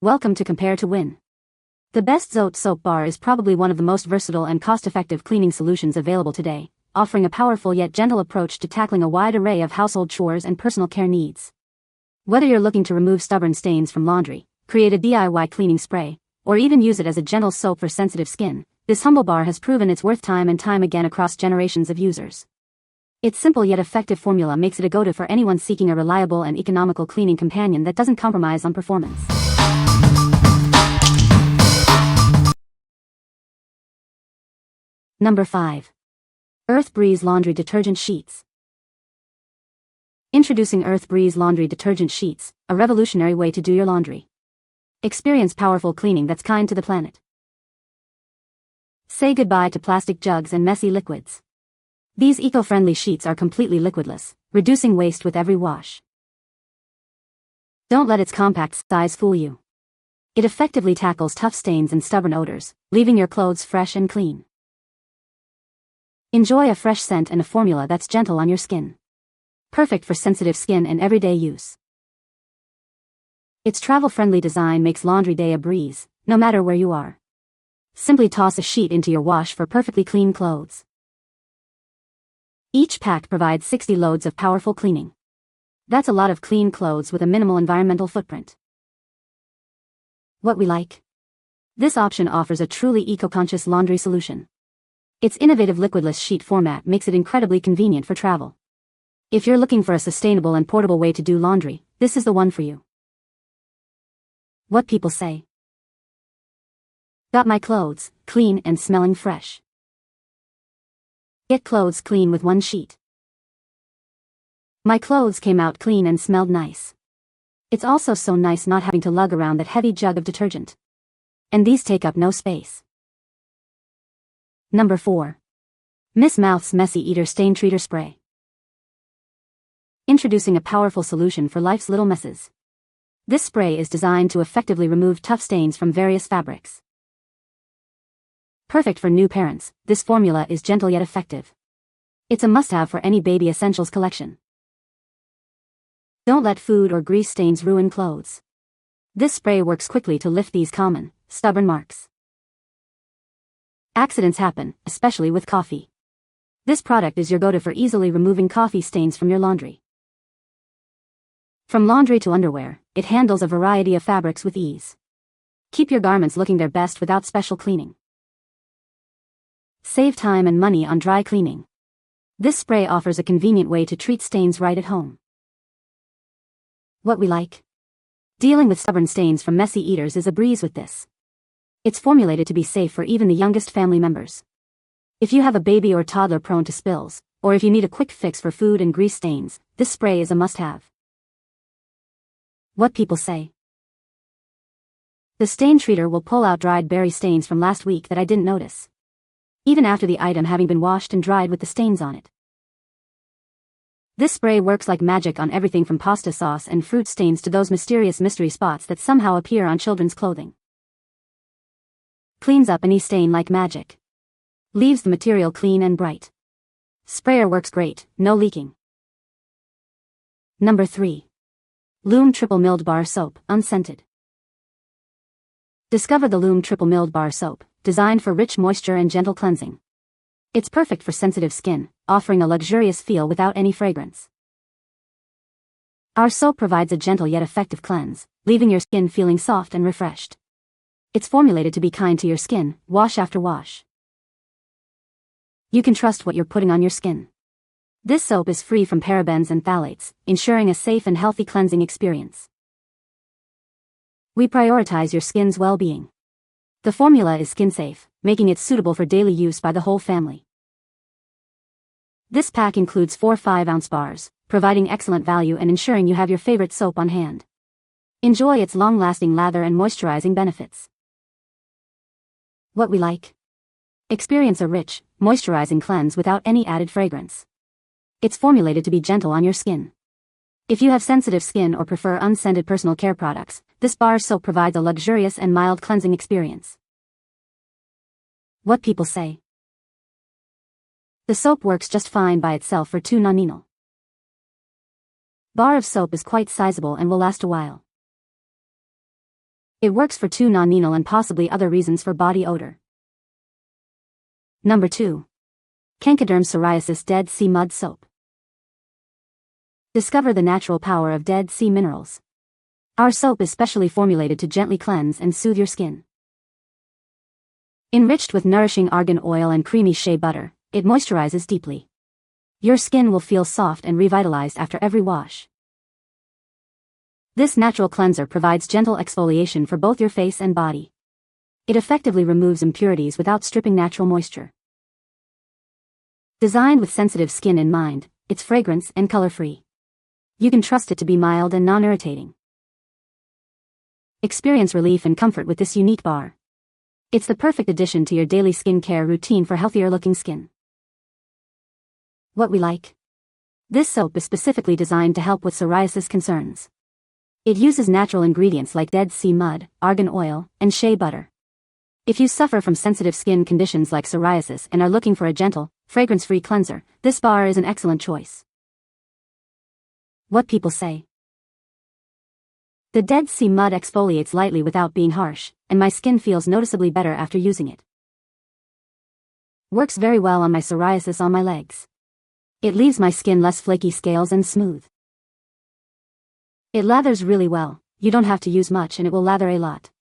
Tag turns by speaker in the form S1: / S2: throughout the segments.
S1: Welcome to Compare to Win. The best Zote Soap Bar is probably one of the most versatile and cost-effective cleaning solutions available today, offering a powerful yet gentle approach to tackling a wide array of household chores and personal care needs. Whether you're looking to remove stubborn stains from laundry, create a DIY cleaning spray, or even use it as a gentle soap for sensitive skin, this humble bar has proven its worth time and time again across generations of users. Its simple yet effective formula makes it a go-to for anyone seeking a reliable and economical cleaning companion that doesn't compromise on performance. Number 5. Earth Breeze Laundry Detergent Sheets. Introducing Earth Breeze Laundry Detergent Sheets, a revolutionary way to do your laundry. Experience powerful cleaning that's kind to the planet. Say goodbye to plastic jugs and messy liquids. These eco-friendly sheets are completely liquidless, reducing waste with every wash. Don't let its compact size fool you. It effectively tackles tough stains and stubborn odors, leaving your clothes fresh and clean. Enjoy a fresh scent and a formula that's gentle on your skin. Perfect for sensitive skin and everyday use. Its travel-friendly design makes laundry day a breeze, no matter where you are. Simply toss a sheet into your wash for perfectly clean clothes. Each pack provides 60 loads of powerful cleaning. That's a lot of clean clothes with a minimal environmental footprint. What we like? This option offers a truly eco-conscious laundry solution. Its innovative liquidless sheet format makes it incredibly convenient for travel. If you're looking for a sustainable and portable way to do laundry, this is the one for you. What people say. Got my clothes clean and smelling fresh. Get clothes clean with one sheet. My clothes came out clean and smelled nice. It's also so nice not having to lug around that heavy jug of detergent. And these take up no space. Number 4. Miss Mouth's Messy Eater Stain Treater Spray. Introducing a powerful solution for life's little messes. This spray is designed to effectively remove tough stains from various fabrics. Perfect for new parents, this formula is gentle yet effective. It's a must-have for any baby essentials collection. Don't let food or grease stains ruin clothes. This spray works quickly to lift these common, stubborn marks. Accidents happen, especially with coffee. This product is your go-to for easily removing coffee stains from your laundry. From laundry to underwear, it handles a variety of fabrics with ease. Keep your garments looking their best without special cleaning. Save time and money on dry cleaning. This spray offers a convenient way to treat stains right at home. What we like? Dealing with stubborn stains from messy eaters is a breeze with this. It's formulated to be safe for even the youngest family members. If you have a baby or toddler prone to spills, or if you need a quick fix for food and grease stains, this spray is a must-have. What people say. The stain treater will pull out dried berry stains from last week that I didn't notice, even after the item having been washed and dried with the stains on it. This spray works like magic on everything from pasta sauce and fruit stains to those mysterious mystery spots that somehow appear on children's clothing. Cleans up any stain like magic. Leaves the material clean and bright. Sprayer works great, no leaking. Number 3. Lume Triple Milled Bar Soap, Unscented. Discover the Lume Triple Milled Bar Soap, designed for rich moisture and gentle cleansing. It's perfect for sensitive skin, offering a luxurious feel without any fragrance. Our soap provides a gentle yet effective cleanse, leaving your skin feeling soft and refreshed. It's formulated to be kind to your skin, wash after wash. You can trust what you're putting on your skin. This soap is free from parabens and phthalates, ensuring a safe and healthy cleansing experience. We prioritize your skin's well-being. The formula is skin-safe, making it suitable for daily use by the whole family. This pack includes 4 5-ounce bars, providing excellent value and ensuring you have your favorite soap on hand. Enjoy its long-lasting lather and moisturizing benefits. What we like? Experience a rich, moisturizing cleanse without any added fragrance. It's formulated to be gentle on your skin. If you have sensitive skin or prefer unscented personal care products, this bar soap provides a luxurious and mild cleansing experience. What people say. The soap works just fine by itself for 2 nominal. Bar of soap is quite sizable and will last a while. It works for 2 non-nenal and possibly other reasons for body odor. Number 2. Kenkoderm Psoriasis Dead Sea Mud Soap. Discover the natural power of Dead Sea minerals. Our soap is specially formulated to gently cleanse and soothe your skin. Enriched with nourishing argan oil and creamy shea butter, it moisturizes deeply. Your skin will feel soft and revitalized after every wash. This natural cleanser provides gentle exfoliation for both your face and body. It effectively removes impurities without stripping natural moisture. Designed with sensitive skin in mind, it's fragrance and color-free. You can trust it to be mild and non-irritating. Experience relief and comfort with this unique bar. It's the perfect addition to your daily skincare routine for healthier-looking skin. What we like. This soap is specifically designed to help with psoriasis concerns. It uses natural ingredients like Dead Sea mud, argan oil, and shea butter. If you suffer from sensitive skin conditions like psoriasis and are looking for a gentle, fragrance-free cleanser, this bar is an excellent choice. What people say. The Dead Sea mud exfoliates lightly without being harsh, and my skin feels noticeably better after using it. Works very well on my psoriasis on my legs. It leaves my skin less flaky scales and smooth. It lathers really well, you don't have to use much and it will lather a lot.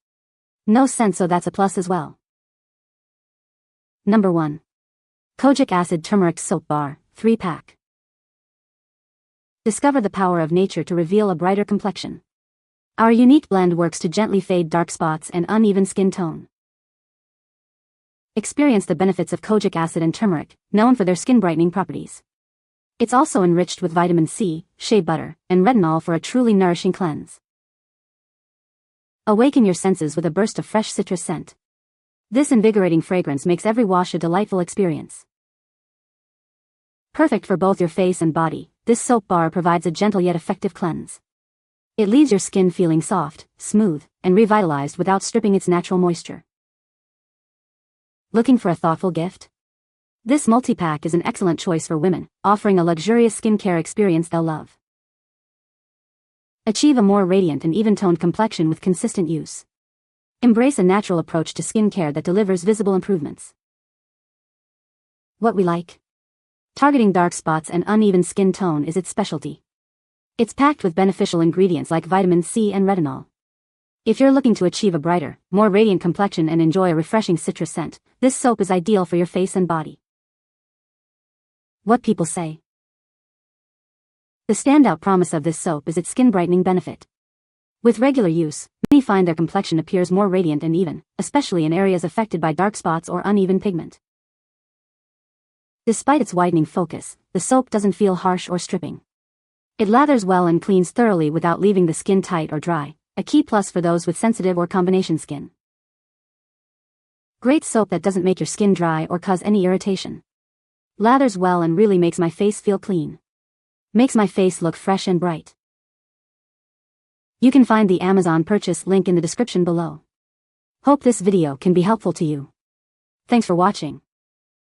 S1: No scent, so that's a plus as well. Number 1. Kojic Acid Turmeric Soap Bar, 3-pack. Discover the power of nature to reveal a brighter complexion. Our unique blend works to gently fade dark spots and uneven skin tone. Experience the benefits of kojic acid and turmeric, known for their skin brightening properties. It's also enriched with vitamin C, shea butter, and retinol for a truly nourishing cleanse. Awaken your senses with a burst of fresh citrus scent. This invigorating fragrance makes every wash a delightful experience. Perfect for both your face and body, this soap bar provides a gentle yet effective cleanse. It leaves your skin feeling soft, smooth, and revitalized without stripping its natural moisture. Looking for a thoughtful gift? This multi-pack is an excellent choice for women, offering a luxurious skincare experience they'll love. Achieve a more radiant and even-toned complexion with consistent use. Embrace a natural approach to skincare that delivers visible improvements. What we like. Targeting dark spots and uneven skin tone is its specialty. It's packed with beneficial ingredients like vitamin C and retinol. If you're looking to achieve a brighter, more radiant complexion and enjoy a refreshing citrus scent, this soap is ideal for your face and body. What people say. The standout promise of this soap is its skin brightening benefit. With regular use, many find their complexion appears more radiant and even, especially in areas affected by dark spots or uneven pigment. Despite its whitening focus, the soap doesn't feel harsh or stripping. It lathers well and cleans thoroughly without leaving the skin tight or dry, a key plus for those with sensitive or combination skin. Great soap that doesn't make your skin dry or cause any irritation. Lathers well and really makes my face feel clean. Makes my face look fresh and bright. You can find the Amazon purchase link in the description below. Hope this video can be helpful to you. Thanks for watching.